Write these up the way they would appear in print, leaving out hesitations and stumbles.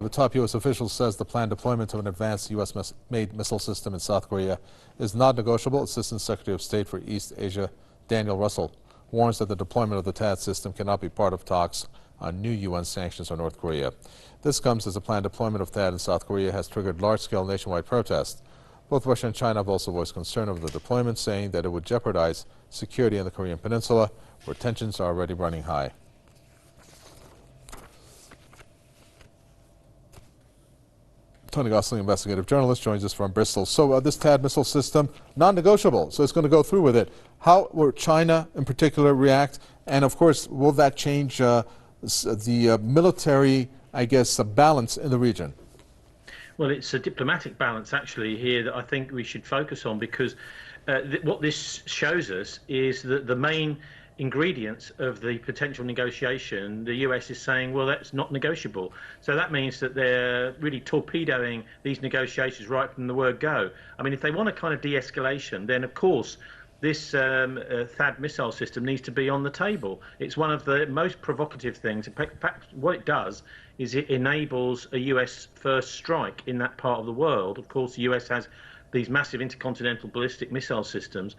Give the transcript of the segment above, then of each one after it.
A top U.S. official says the planned deployment of an advanced U.S.-made missile system in South Korea is not negotiable. Assistant Secretary of State for East Asia, Daniel Russell, warns that the deployment of the THAAD system cannot be part of talks on new UN sanctions on North Korea. This comes as the planned deployment of THAAD in South Korea has triggered large-scale nationwide protests. Both Russia and China have also voiced concern over the deployment, saying that it would jeopardize security in the Korean Peninsula, where tensions are already running high. Tony Gosling, investigative journalist, joins us from Bristol. So this THAAD missile system, non-negotiable, so it's going to go through with it. How will China in particular react? And of course, will that change the military, I guess, balance in the region? Well, it's a diplomatic balance actually here that I think we should focus on, because what this shows us is that the main ingredients of the potential negotiation, the US is saying, well, that's not negotiable. So that means that they're really torpedoing these negotiations right from the word go. I mean, if they want a kind of de-escalation, then of course this THAAD missile system needs to be on the table. It's one of the most provocative things. In fact, what it does is it enables a US first strike in that part of the world. Of course, the US has these massive intercontinental ballistic missile systems,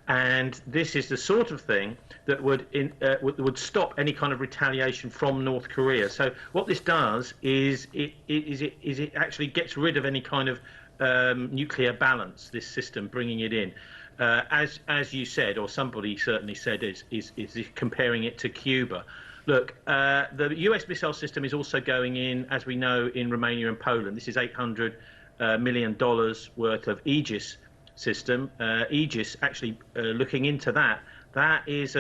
and this is the sort of thing that would stop any kind of retaliation from North Korea. So what this does is it actually gets rid of any kind of nuclear balance, this system, bringing it in. As you said, or somebody certainly said, is comparing it to Cuba. Look, the US missile system is also going in, as we know, in Romania and Poland. This is $800 million worth of AEGIS system. AEGIS, actually looking into that, that is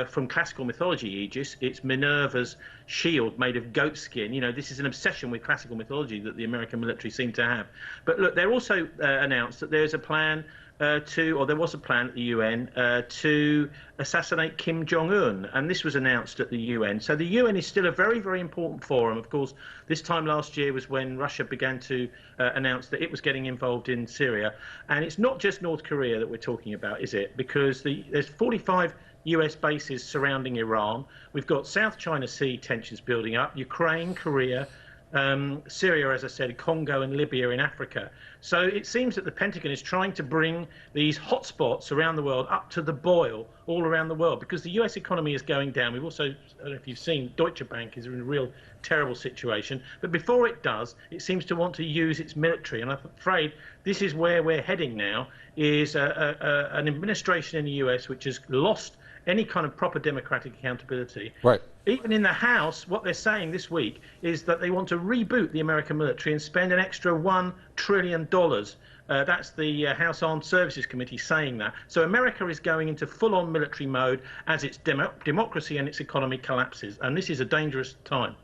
from classical mythology, AEGIS. It's Minerva's shield made of goat skin. You know, this is an obsession with classical mythology that the American military seem to have. But look, they're also announced that there's a plan or there was a plan at the UN to assassinate Kim Jong-un, and this was announced at the UN. So the UN is still a very, very important forum. Of course, this time last year was when Russia began to announce that it was getting involved in Syria. And it's not just North Korea that we're talking about, is it? Because there's 45 US bases surrounding Iran. We've got South China Sea tensions building up, Ukraine, Korea, Syria, as I said, Congo and Libya in Africa. So it seems that the Pentagon is trying to bring these hotspots around the world up to the boil all around the world, because the US economy is going down. We've also, I don't know if you've seen, Deutsche Bank is in a real terrible situation. But before it does, it seems to want to use its military. And I'm afraid this is where we're heading now, is an administration in the US which has lost any kind of proper democratic accountability. Right. Even in the House, what they're saying this week is that they want to reboot the American military and spend an extra $1 trillion. That's the House Armed Services Committee saying that. So America is going into full-on military mode as its democracy and its economy collapses. And this is a dangerous time.